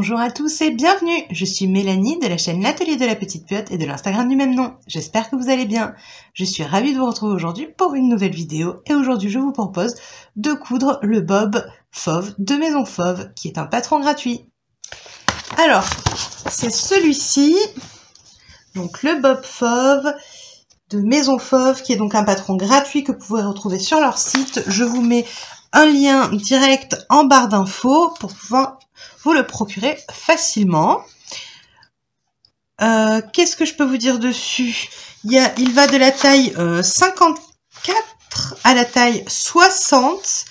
Bonjour à tous et bienvenue. Je suis Mélanie de la chaîne L'Atelier de la Petite Piote et de l'Instagram du même nom. J'espère que vous allez bien. Je suis ravie de vous retrouver aujourd'hui pour une nouvelle vidéo et aujourd'hui je vous propose de coudre le bob fauve de Maison Fauve qui est un patron gratuit. Alors, c'est celui-ci, donc le bob fauve de Maison Fauve qui est donc un patron gratuit que vous pouvez retrouver sur leur site. Je vous mets un lien direct en barre d'infos pour pouvoir vous le procurer facilement. Qu'est-ce que je peux vous dire dessus? Il va de la taille 54 à la taille 60.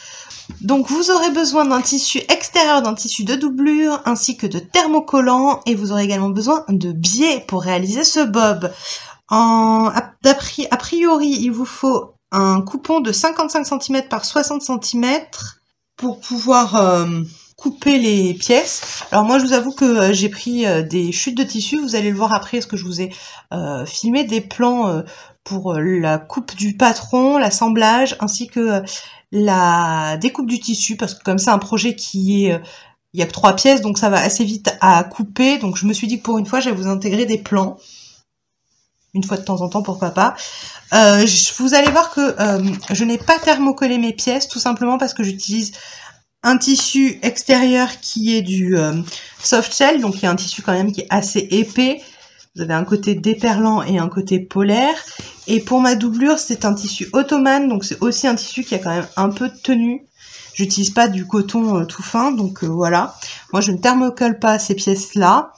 Donc vous aurez besoin d'un tissu extérieur, d'un tissu de doublure, ainsi que de thermocollant. Et vous aurez également besoin de biais pour réaliser ce bob. A priori, il vous faut un coupon de 55 cm par 60 cm pour pouvoir couper les pièces. Alors moi je vous avoue que j'ai pris des chutes de tissu, vous allez le voir après parce que je vous ai filmé des plans pour la coupe du patron, l'assemblage ainsi que la découpe du tissu parce que comme c'est un projet qui est... il n'y a que 3 pièces donc ça va assez vite à couper, donc je me suis dit que pour une fois j'allais vous intégrer des plans. Une fois de temps en temps, pourquoi pas. Vous allez voir que je n'ai pas thermocollé mes pièces, tout simplement parce que j'utilise un tissu extérieur qui est du soft shell, donc il y a un tissu quand même qui est assez épais. Vous avez un côté déperlant et un côté polaire. Et pour ma doublure, c'est un tissu ottomane, donc c'est aussi un tissu qui a quand même un peu de tenue. J'utilise pas du coton tout fin, donc voilà. Moi, je ne thermocolle pas ces pièces-là.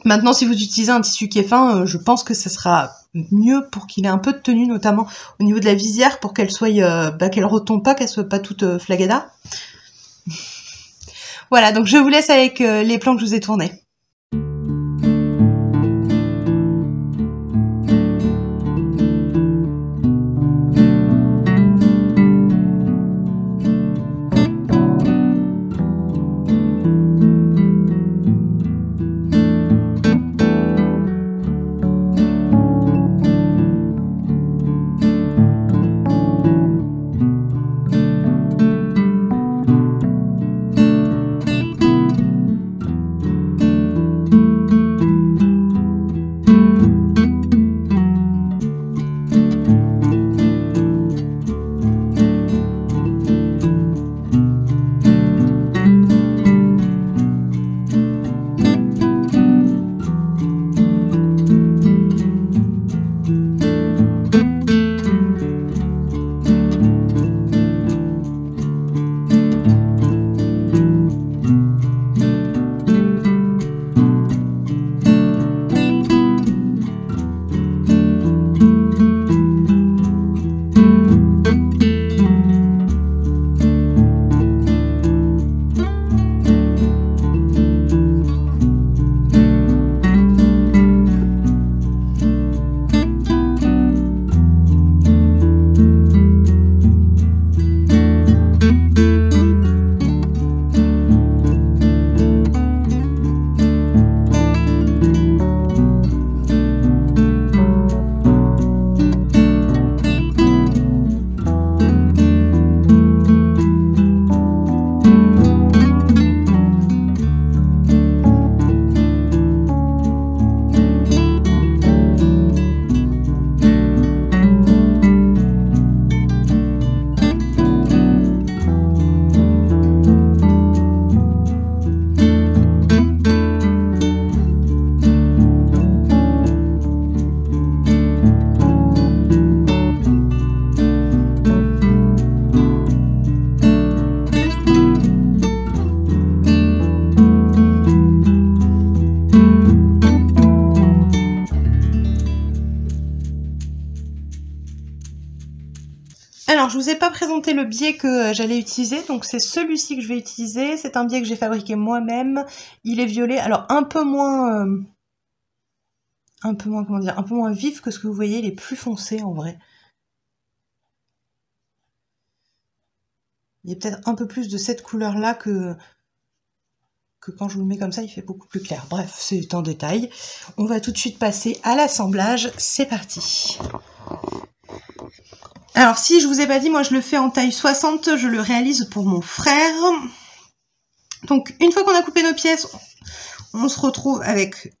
Maintenant, si vous utilisez un tissu qui est fin, je pense que ça sera mieux pour qu'il ait un peu de tenue, notamment au niveau de la visière, pour qu'elle soit, qu'elle retombe pas, qu'elle soit pas toute flagada. Voilà, donc je vous laisse avec les plans que je vous ai tournés. Alors, je vous ai pas présenté le biais que j'allais utiliser, donc c'est celui-ci que je vais utiliser. C'est un biais que j'ai fabriqué moi-même. Il est violet, alors un peu moins, comment dire, un peu moins vif que ce que vous voyez. Il est plus foncé en vrai. Il y a peut-être un peu plus de cette couleur-là que quand je vous le mets comme ça, il fait beaucoup plus clair. Bref, c'est un détail. On va tout de suite passer à l'assemblage. C'est parti. Alors, si je vous ai pas dit, moi je le fais en taille 60, je le réalise pour mon frère. Donc une fois qu'on a coupé nos pièces, on se retrouve avec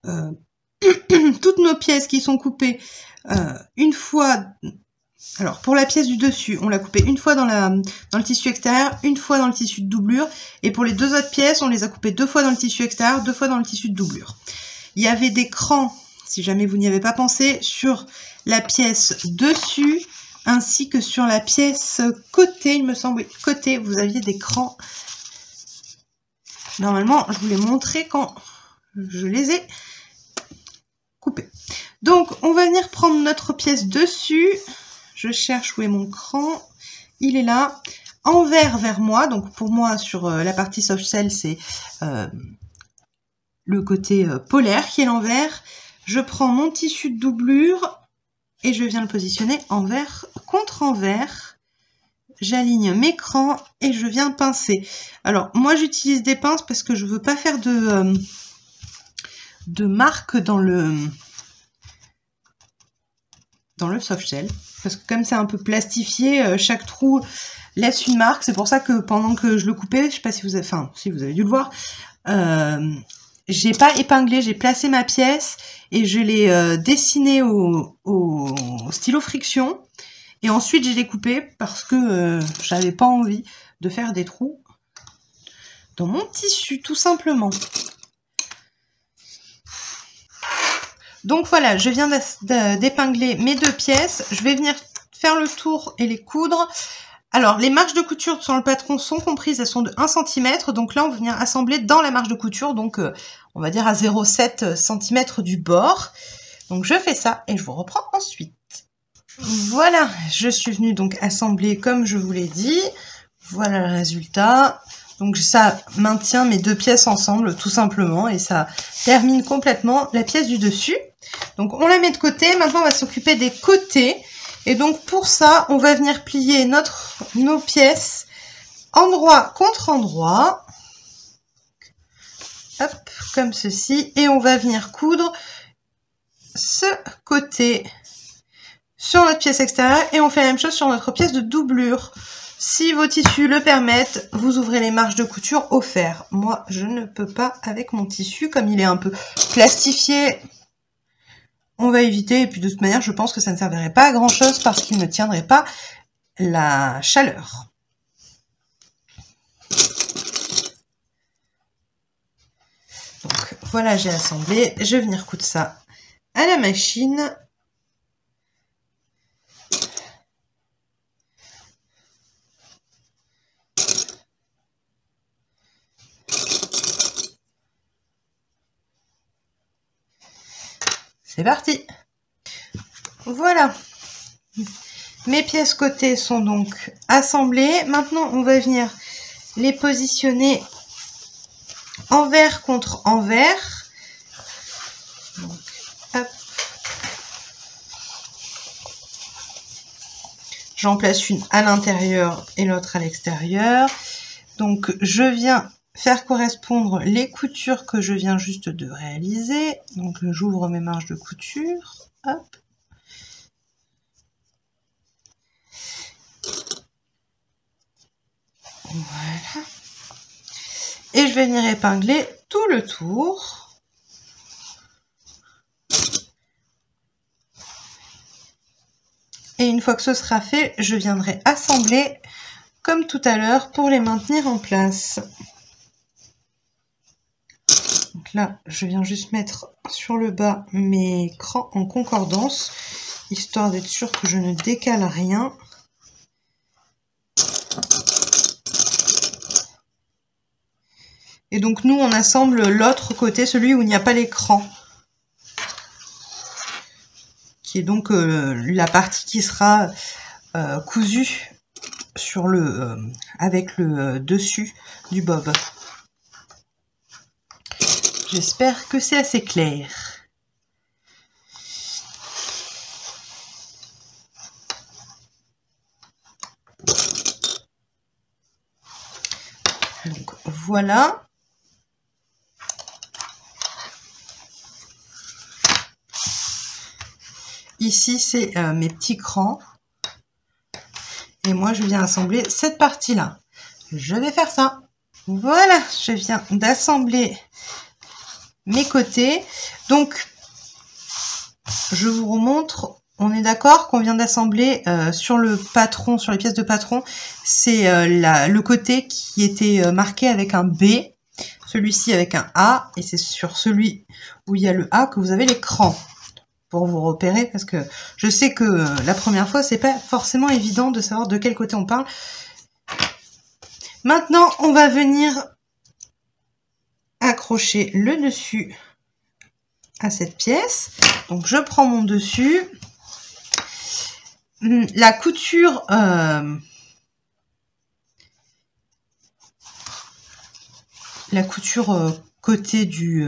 toutes nos pièces qui sont coupées une fois. Alors pour la pièce du dessus, on l'a coupée une fois dans le tissu extérieur, une fois dans le tissu de doublure, et pour les deux autres pièces, on les a coupées 2 fois dans le tissu extérieur, 2 fois dans le tissu de doublure. Il y avait des crans, si jamais vous n'y avez pas pensé, sur la pièce dessus, ainsi que sur la pièce côté, il me semble, oui, côté, vous aviez des crans. Normalement, je vous l'ai montré quand je les ai coupés. Donc, on va venir prendre notre pièce dessus. Je cherche où est mon cran. Il est là. Envers vers moi. Donc, pour moi, sur la partie soft shell, c'est le côté polaire qui est l'envers. Je prends mon tissu de doublure et je viens le positionner envers contre envers. J'aligne mes crans et je viens pincer. Alors, moi, j'utilise des pinces parce que je veux pas faire de marque dans le soft shell. Parce que comme c'est un peu plastifié, chaque trou laisse une marque. C'est pour ça que pendant que je le coupais, je sais pas si vous avez, enfin, si vous avez dû le voir, j'ai pas épinglé, j'ai placé ma pièce et je l'ai dessinée au stylo friction. Et ensuite, j'ai découpé parce que j'avais pas envie de faire des trous dans mon tissu, tout simplement. Donc voilà, je viens d'épingler mes deux pièces. Je vais venir faire le tour et les coudre. Alors, les marges de couture sur le patron sont comprises, elles sont de 1 cm. Donc là, on va venir assembler dans la marge de couture, donc on va dire à 0,7 cm du bord. Donc je fais ça et je vous reprends ensuite. Voilà, je suis venue donc assembler comme je vous l'ai dit. Voilà le résultat. Donc ça maintient mes deux pièces ensemble tout simplement et ça termine complètement la pièce du dessus. Donc on la met de côté. Maintenant on va s'occuper des côtés. Et donc pour ça, on va venir plier nos pièces endroit contre endroit. Hop, comme ceci. Et on va venir coudre ce côté sur notre pièce extérieure et on fait la même chose sur notre pièce de doublure. Si vos tissus le permettent, vous ouvrez les marges de couture au fer. Moi, je ne peux pas avec mon tissu, comme il est un peu plastifié. On va éviter, et puis de toute manière, je pense que ça ne servirait pas à grand chose parce qu'il ne tiendrait pas la chaleur. Donc voilà, j'ai assemblé. Je vais venir coudre ça à la machine. C'est parti. Voilà. Mes pièces côté sont donc assemblées. Maintenant, on va venir les positionner envers contre envers. Donc, hop. J'en place une à l'intérieur et l'autre à l'extérieur. Donc, je viens faire correspondre les coutures que je viens juste de réaliser. Donc j'ouvre mes marges de couture. Hop. Voilà. Et je vais venir épingler tout le tour. Et une fois que ce sera fait, je viendrai assembler comme tout à l'heure pour les maintenir en place. Donc là, je viens juste mettre sur le bas mes crans en concordance, histoire d'être sûr que je ne décale rien. Et donc nous, on assemble l'autre côté, celui où il n'y a pas les crans, qui est donc la partie qui sera cousue sur avec le dessus du bob. J'espère que c'est assez clair. Donc, voilà. Ici, c'est mes petits crans. Et moi, je viens assembler cette partie-là. Je vais faire ça. Voilà, je viens d'assembler mes côtés. Donc, je vous remontre. On est d'accord qu'on vient d'assembler sur le patron, sur les pièces de patron, c'est le côté qui était marqué avec un B, celui-ci avec un A, et c'est sur celui où il y a le A que vous avez l'écran, pour vous repérer, parce que je sais que la première fois, c'est pas forcément évident de savoir de quel côté on parle. Maintenant, on va venir accrocher le dessus à cette pièce. Donc, je prends mon dessus. La couture côté du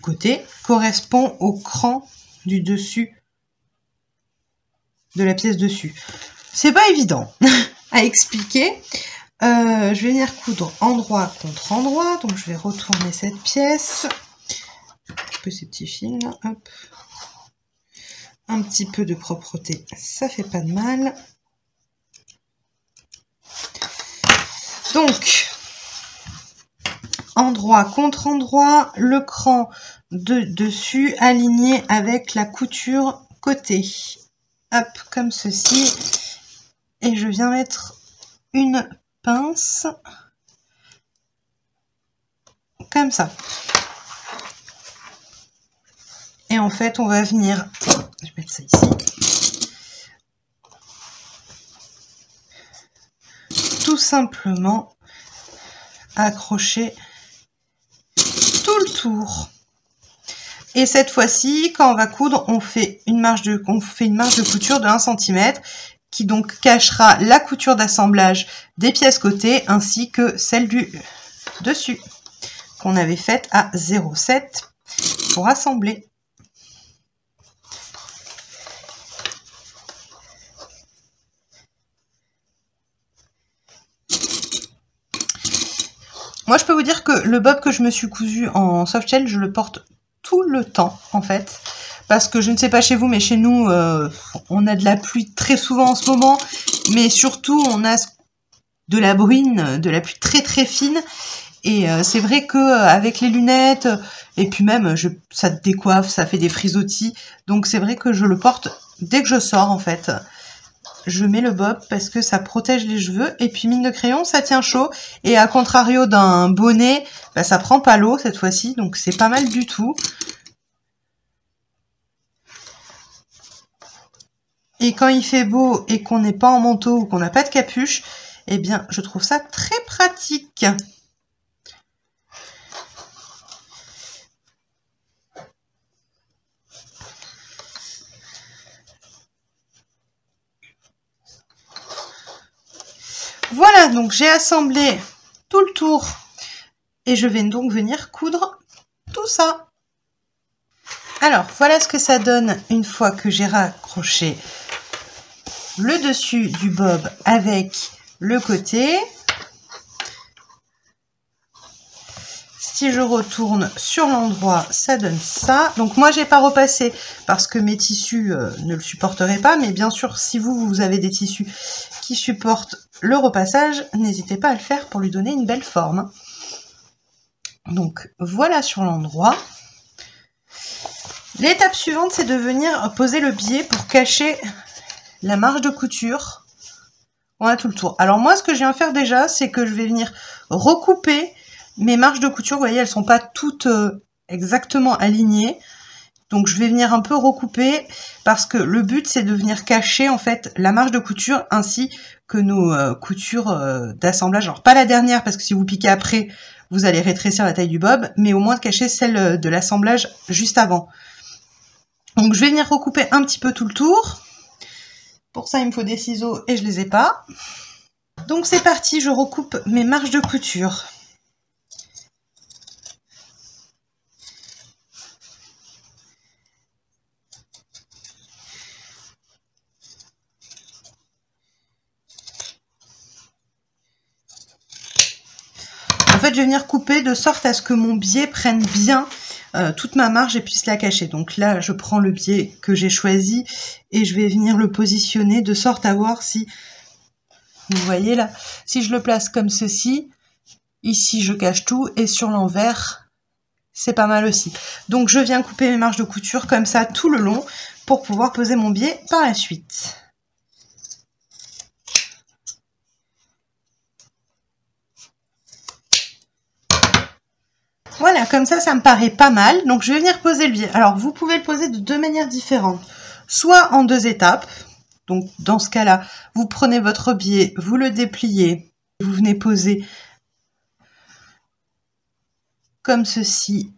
côté correspond au cran du dessus de la pièce dessus. C'est pas évident à expliquer. Je vais venir coudre endroit contre endroit. Donc je vais retourner cette pièce. Un peu ces petits fils là. Hop. Un petit peu de propreté, ça fait pas de mal. Donc, endroit contre endroit, le cran de dessus aligné avec la couture côté. Hop, comme ceci. Et je viens mettre une pince. Comme ça. Et en fait, on va venir... Je vais mettre ça ici. Tout simplement accrocher tout le tour. Et cette fois-ci, quand on va coudre, on fait une marge de couture de 1 cm qui donc cachera la couture d'assemblage des pièces côté ainsi que celle du dessus qu'on avait faite à 0,7 pour assembler. Moi, je peux vous dire que le bob que je me suis cousu en softshell, je le porte tout le temps, en fait. Parce que je ne sais pas chez vous, mais chez nous, on a de la pluie très souvent en ce moment. Mais surtout, on a de la bruine, de la pluie très très fine. Et c'est vrai qu'avec les lunettes, et puis même, ça décoiffe, ça fait des frisottis. Donc c'est vrai que je le porte dès que je sors, en fait. Je mets le bob parce que ça protège les cheveux. Et puis mine de crayon, ça tient chaud. Et à contrario d'un bonnet, bah, ça prend pas l'eau cette fois-ci. Donc c'est pas mal du tout. Et quand il fait beau et qu'on n'est pas en manteau ou qu'on n'a pas de capuche, eh bien je trouve ça très pratique. Voilà, donc j'ai assemblé tout le tour et je vais donc venir coudre tout ça. Alors, voilà ce que ça donne une fois que j'ai raccroché le dessus du bob avec le côté. Si je retourne sur l'endroit, ça donne ça. Donc moi, j'ai pas repassé parce que mes tissus ne le supporteraient pas. Mais bien sûr, si vous avez des tissus qui supportent le repassage, n'hésitez pas à le faire pour lui donner une belle forme. Donc voilà sur l'endroit. L'étape suivante, c'est de venir poser le biais pour cacher la marge de couture. On a tout le tour. Alors moi, ce que je viens faire déjà, c'est que je vais venir recouper mes marges de couture. Vous voyez, elles sont pas toutes exactement alignées. Donc je vais venir un peu recouper parce que le but, c'est de venir cacher en fait la marge de couture ainsi que nos coutures d'assemblage. Alors pas la dernière parce que si vous piquez après, vous allez rétrécir la taille du bob, mais au moins de cacher celle de l'assemblage juste avant. Donc je vais venir recouper un petit peu tout le tour. Pour ça, il me faut des ciseaux et je les ai pas. Donc c'est parti, je recoupe mes marges de couture. En fait, je vais venir couper de sorte à ce que mon biais prenne bien toute ma marge et puisse la cacher. Donc là, je prends le biais que j'ai choisi et je vais venir le positionner de sorte à voir si, vous voyez là, si je le place comme ceci, Ici, je cache tout et sur l'envers, c'est pas mal aussi. Donc, je viens couper mes marges de couture comme ça tout le long pour pouvoir poser mon biais par la suite. Voilà, comme ça me paraît pas mal. Donc, je vais venir poser le biais. Alors, vous pouvez le poser de deux manières différentes. Soit en deux étapes. Donc, dans ce cas-là, vous prenez votre biais, vous le dépliez, vous venez poser comme ceci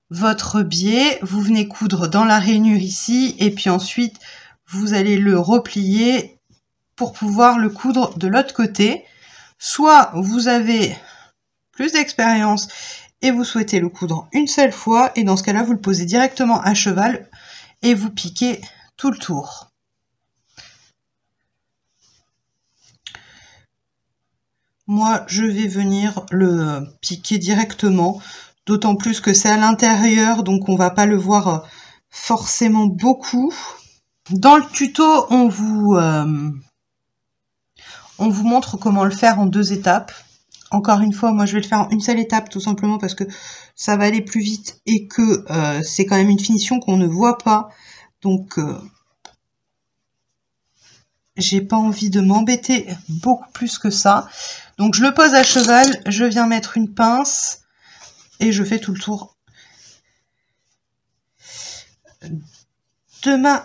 votre biais. Vous venez coudre dans la rainure ici. Et puis ensuite, vous allez le replier pour pouvoir le coudre de l'autre côté. Soit vous avez plus d'expérience et vous souhaitez le coudre une seule fois, et dans ce cas-là, vous le posez directement à cheval et vous piquez tout le tour. Moi, je vais venir le piquer directement, d'autant plus que c'est à l'intérieur, donc on va pas le voir forcément beaucoup. Dans le tuto, on vous montre comment le faire en deux étapes. Encore une fois, moi je vais le faire en une seule étape, tout simplement parce que ça va aller plus vite et que c'est quand même une finition qu'on ne voit pas. Donc, j'ai pas envie de m'embêter beaucoup plus que ça. Donc, je le pose à cheval, je viens mettre une pince et je fais tout le tour de ma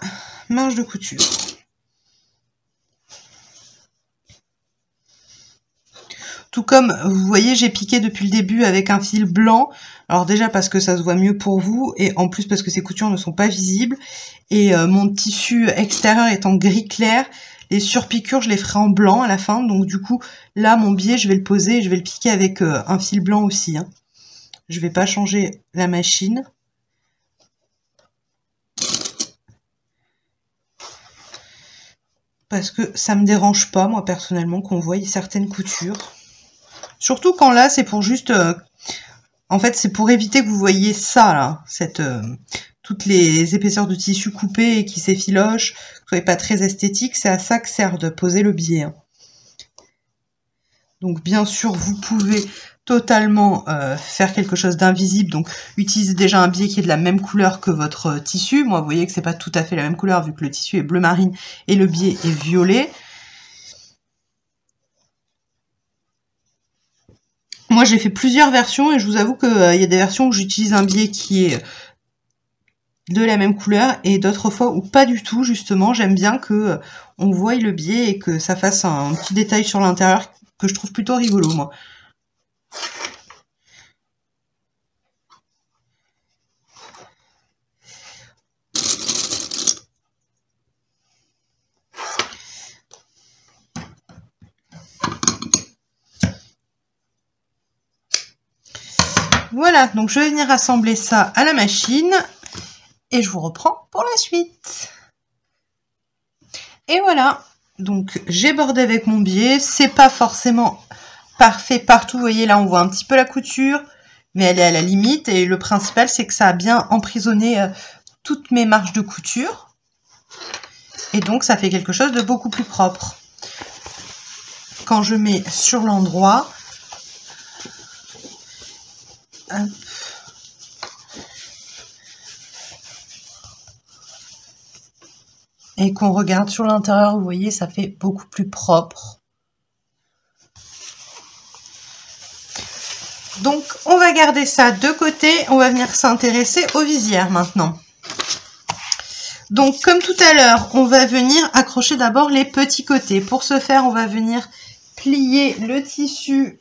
marge de couture. Tout comme, vous voyez, j'ai piqué depuis le début avec un fil blanc. Alors déjà parce que ça se voit mieux pour vous, et en plus parce que ces coutures ne sont pas visibles. Et mon tissu extérieur est en gris clair. Les surpiqûres, je les ferai en blanc à la fin. Donc du coup, là, mon biais, je vais le poser et je vais le piquer avec un fil blanc aussi. Hein. Je vais pas changer la machine. Parce que ça me dérange pas, moi, personnellement, qu'on voie certaines coutures. Surtout quand là, c'est pour juste... en fait, c'est pour éviter que vous voyez ça, là. Toutes les épaisseurs de tissu coupées et qui s'effilochent, que ce soit pas très esthétique, c'est à ça que sert de poser le biais. Hein. Donc, bien sûr, vous pouvez totalement faire quelque chose d'invisible. Donc, utilisez déjà un biais qui est de la même couleur que votre tissu. Moi, vous voyez que c'est pas tout à fait la même couleur, vu que le tissu est bleu marine et le biais est violet. Moi, j'ai fait plusieurs versions et je vous avoue qu'il y a des versions où j'utilise un biais qui est de la même couleur et d'autres fois où pas du tout, justement. J'aime bien que on voie le biais et que ça fasse un petit détail sur l'intérieur que je trouve plutôt rigolo, moi. Voilà, donc je vais venir assembler ça à la machine et je vous reprends pour la suite. Et voilà, donc j'ai bordé avec mon biais, c'est pas forcément parfait partout, vous voyez là on voit un petit peu la couture, mais elle est à la limite et le principal c'est que ça a bien emprisonné toutes mes marges de couture et donc ça fait quelque chose de beaucoup plus propre. Quand je mets sur l'endroit, et qu'on regarde sur l'intérieur, vous voyez, ça fait beaucoup plus propre. Donc, on va garder ça de côté. On va venir s'intéresser aux visières maintenant. Donc, comme tout à l'heure, on va venir accrocher d'abord les petits côtés. Pour ce faire, on va venir plier le tissu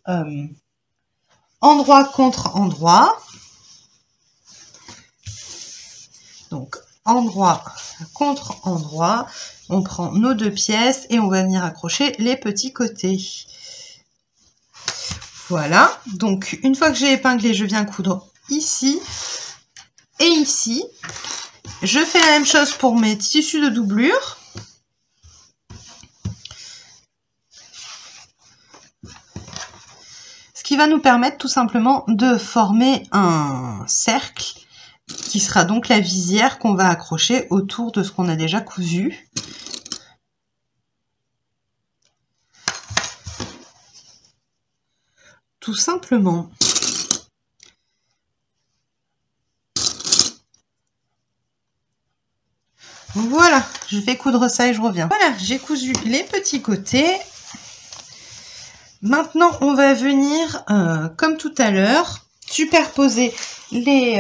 endroit contre endroit. Donc, endroit contre endroit. On prend nos deux pièces et on va venir accrocher les petits côtés. Voilà. Donc, une fois que j'ai épinglé, je viens coudre ici et ici. Je fais la même chose pour mes tissus de doublure. Ce qui va nous permettre tout simplement de former un cercle qui sera donc la visière qu'on va accrocher autour de ce qu'on a déjà cousu. tout simplement. Voilà, je vais coudre ça et je reviens. Voilà, j'ai cousu les petits côtés. Maintenant, on va venir, comme tout à l'heure, superposer les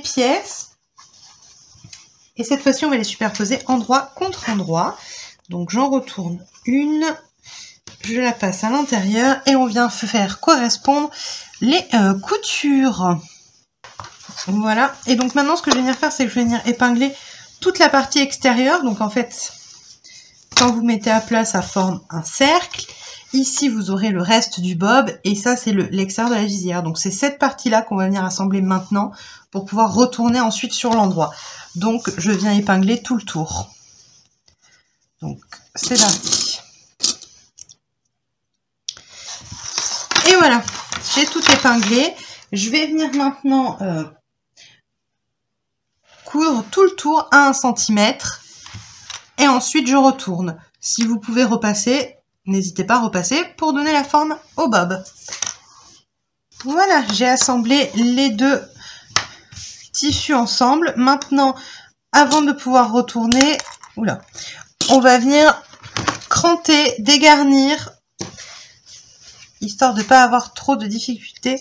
pièces. Et cette fois-ci, on va les superposer endroit contre endroit. Donc, j'en retourne une. Je la passe à l'intérieur et on vient faire correspondre les coutures. Voilà. Et donc, maintenant, ce que je vais venir faire, c'est que je vais venir épingler toute la partie extérieure. Donc, en fait, quand vous mettez à plat, ça forme un cercle. Ici, vous aurez le reste du bob et ça, c'est l'extérieur de la visière. Donc, c'est cette partie-là qu'on va venir assembler maintenant pour pouvoir retourner ensuite sur l'endroit. Donc, je viens épingler tout le tour. Donc, c'est parti. Et voilà, j'ai tout épinglé. Je vais venir maintenant coudre tout le tour à 1 cm. Et ensuite, je retourne. Si vous pouvez repasser, n'hésitez pas à repasser pour donner la forme au bob. Voilà, j'ai assemblé les deux tissus ensemble. Maintenant, avant de pouvoir retourner, oula, on va venir cranter, dégarnir, histoire de ne pas avoir trop de difficultés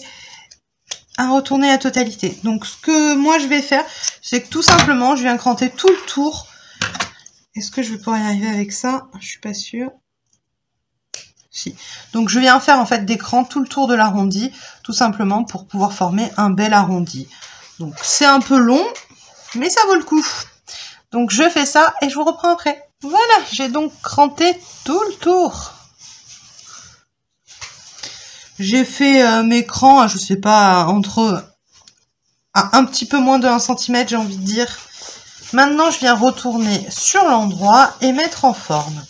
à retourner la totalité. Donc, ce que moi je vais faire, c'est que tout simplement, je viens cranter tout le tour. Est-ce que je vais pouvoir y arriver avec ça? Je suis pas sûre. Si. Donc, je viens faire en fait des crans tout le tour de l'arrondi, tout simplement pour pouvoir former un bel arrondi. Donc, c'est un peu long, mais ça vaut le coup. Donc, je fais ça et je vous reprends après. Voilà, j'ai donc cranté tout le tour. J'ai fait mes crans, je sais pas, entre un petit peu moins de 1 cm, j'ai envie de dire. Maintenant, je viens retourner sur l'endroit et mettre en forme.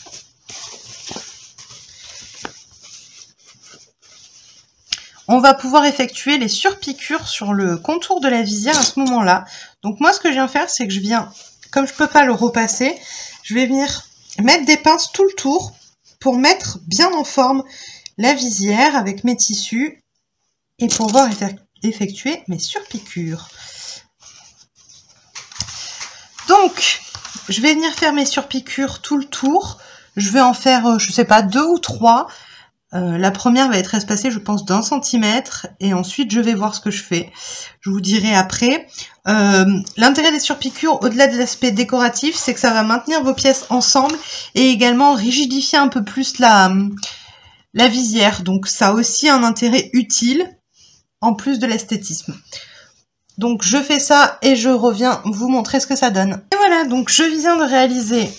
On va pouvoir effectuer les surpiqûres sur le contour de la visière à ce moment-là. Donc moi, ce que je viens faire, c'est que je viens, comme je ne peux pas le repasser, je vais venir mettre des pinces tout le tour pour mettre bien en forme la visière avec mes tissus et pouvoir effectuer mes surpiqûres. Donc, je vais venir faire mes surpiqûres tout le tour. Je vais en faire, je sais pas, 2 ou 3. La première va être espacée, je pense, d'1 centimètre. Et ensuite, je vais voir ce que je fais. Je vous dirai après. L'intérêt des surpiqûres, au-delà de l'aspect décoratif, c'est que ça va maintenir vos pièces ensemble et également rigidifier un peu plus la visière. Donc, ça a aussi un intérêt utile, en plus de l'esthétisme. Donc, je fais ça et je reviens vous montrer ce que ça donne. Et voilà, donc je viens de réaliser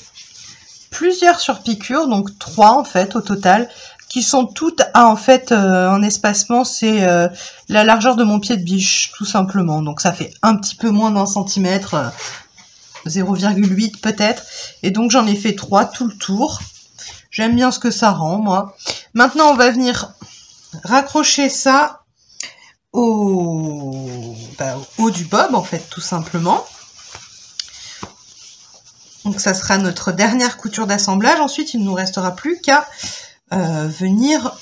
plusieurs surpiqûres, donc 3 en fait au total, qui sont toutes en fait en espacement, c'est la largeur de mon pied de biche, tout simplement. Donc ça fait un petit peu moins d'1 centimètre, 0,8 peut-être. Et donc j'en ai fait 3 tout le tour. J'aime bien ce que ça rend, moi. Maintenant, on va venir raccrocher ça au haut du bob, en fait, tout simplement. Donc, ça sera notre dernière couture d'assemblage. Ensuite, il ne nous restera plus qu'à venir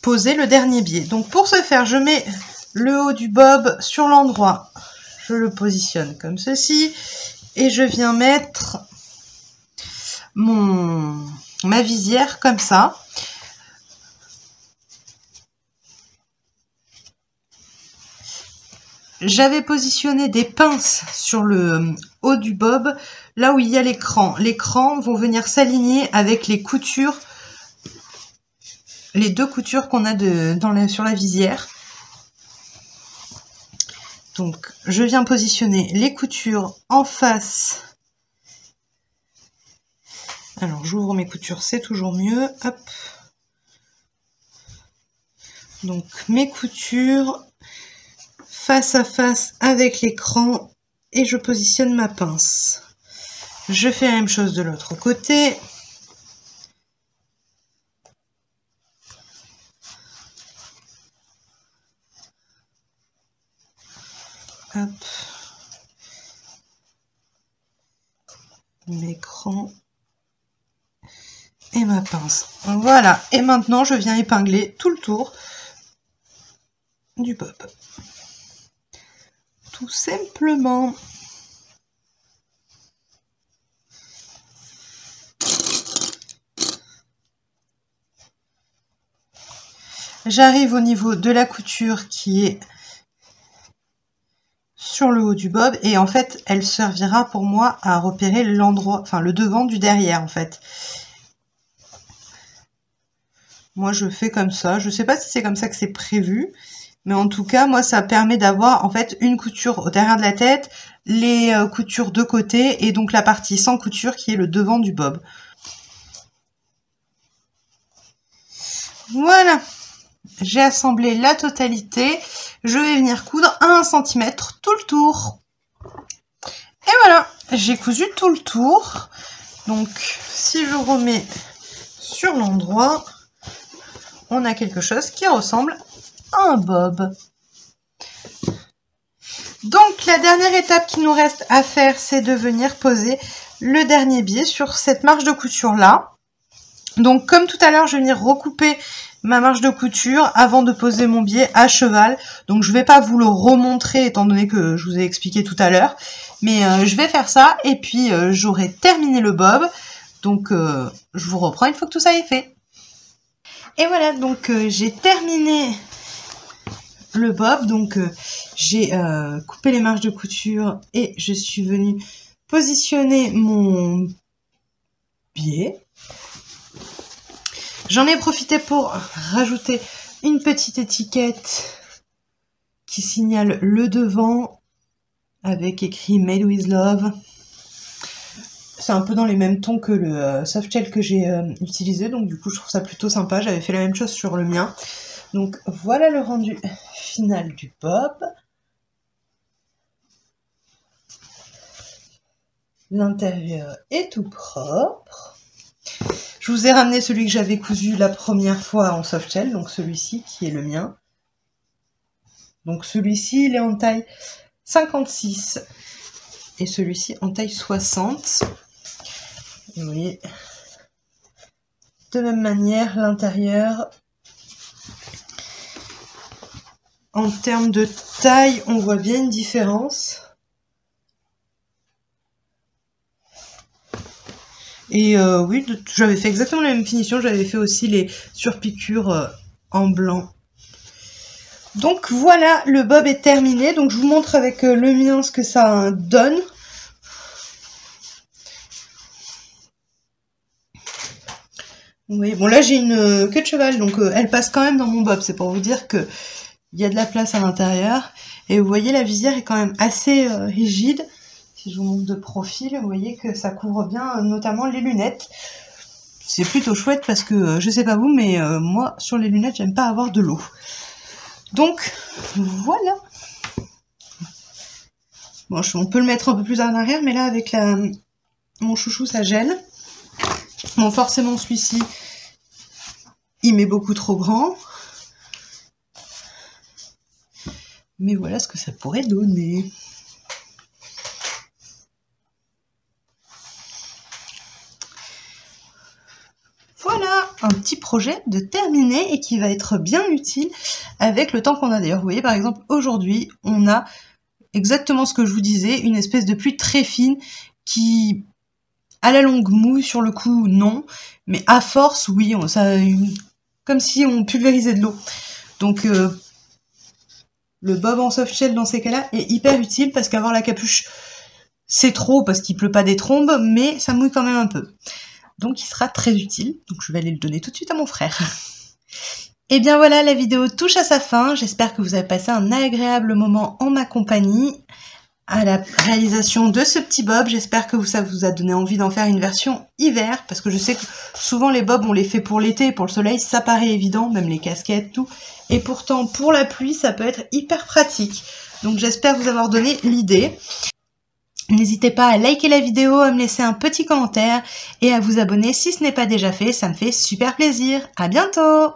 poser le dernier biais. Donc, pour ce faire, je mets le haut du bob sur l'endroit. Je le positionne comme ceci. Et je viens mettre ma visière comme ça. J'avais positionné des pinces sur le haut du bob, là où il y a les crans. Les crans vont venir s'aligner avec les coutures, les 2 coutures qu'on a sur la visière. Donc, je viens positionner les coutures en face. Alors, j'ouvre mes coutures, c'est toujours mieux. Hop. Donc, mes coutures face à face avec l'écran et je positionne ma pince. Je fais la même chose de l'autre côté. Hop. L'écran. et ma pince. Voilà, et maintenant je viens épingler tout le tour du bob. Tout simplement. J'arrive au niveau de la couture qui est sur le haut du bob et en fait elle servira pour moi à repérer l'endroit, enfin le devant du derrière en fait. Moi je fais comme ça, je sais pas si c'est comme ça que c'est prévu, mais en tout cas moi ça permet d'avoir en fait une couture au derrière de la tête, les coutures de côté et donc la partie sans couture qui est le devant du bob. Voilà, j'ai assemblé la totalité, je vais venir coudre à 1 cm tout le tour. Et voilà, j'ai cousu tout le tour. Donc si je remets sur l'endroit, on a quelque chose qui ressemble à un bob. Donc la dernière étape qui nous reste à faire, c'est de venir poser le dernier biais sur cette marge de couture là. Donc comme tout à l'heure, je vais venir recouper ma marge de couture avant de poser mon biais à cheval. Donc je ne vais pas vous le remontrer étant donné que je vous ai expliqué tout à l'heure. Mais je vais faire ça et puis j'aurai terminé le bob. Donc je vous reprends une fois que tout ça est fait. Et voilà, donc j'ai terminé le bob. Donc j'ai coupé les marges de couture et je suis venue positionner mon biais. J'en ai profité pour rajouter une petite étiquette qui signale le devant avec écrit Made with Love. C'est un peu dans les mêmes tons que le soft shell que j'ai utilisé, donc du coup je trouve ça plutôt sympa. J'avais fait la même chose sur le mien. Donc voilà le rendu final du bob. L'intérieur est tout propre. Je vous ai ramené celui que j'avais cousu la première fois en soft shell, donc celui-ci qui est le mien. Donc celui-ci, il est en taille 56 et celui-ci en taille 60. Et vous voyez, de même manière, l'intérieur, en termes de taille, on voit bien une différence. Et oui, j'avais fait exactement la même finition, j'avais fait aussi les surpiqûres en blanc. Donc voilà, le bob est terminé, donc je vous montre avec le mien ce que ça donne. Oui, bon là j'ai une queue de cheval, donc elle passe quand même dans mon bob, c'est pour vous dire que il y a de la place à l'intérieur. Et vous voyez, la visière est quand même assez rigide. Si je vous montre de profil, vous voyez que ça couvre bien notamment les lunettes. C'est plutôt chouette parce que, je sais pas vous, mais moi, sur les lunettes, j'aime pas avoir de l'eau. Donc, voilà. Bon, on peut le mettre un peu plus en arrière, mais là, avec mon chouchou, ça gêne. Bon, forcément, celui-ci, il m'est beaucoup trop grand. Mais voilà ce que ça pourrait donner. Voilà, un petit projet de terminé et qui va être bien utile avec le temps qu'on a. D'ailleurs, vous voyez, par exemple, aujourd'hui, on a exactement ce que je vous disais, une espèce de pluie très fine qui, à la longue, mouille, sur le coup, non, mais à force, oui, comme si on pulvérisait de l'eau. Donc, le bob en soft shell dans ces cas-là est hyper utile parce qu'avoir la capuche, c'est trop parce qu'il pleut pas des trombes, mais ça mouille quand même un peu. Donc il sera très utile, donc je vais aller le donner tout de suite à mon frère. Et bien voilà, la vidéo touche à sa fin, j'espère que vous avez passé un agréable moment en ma compagnie à la réalisation de ce petit bob. J'espère que ça vous a donné envie d'en faire une version hiver, parce que je sais que souvent les bobs on les fait pour l'été, pour le soleil, ça paraît évident, même les casquettes, tout. Et pourtant pour la pluie, ça peut être hyper pratique. Donc j'espère vous avoir donné l'idée. N'hésitez pas à liker la vidéo, à me laisser un petit commentaire et à vous abonner si ce n'est pas déjà fait, ça me fait super plaisir. À bientôt!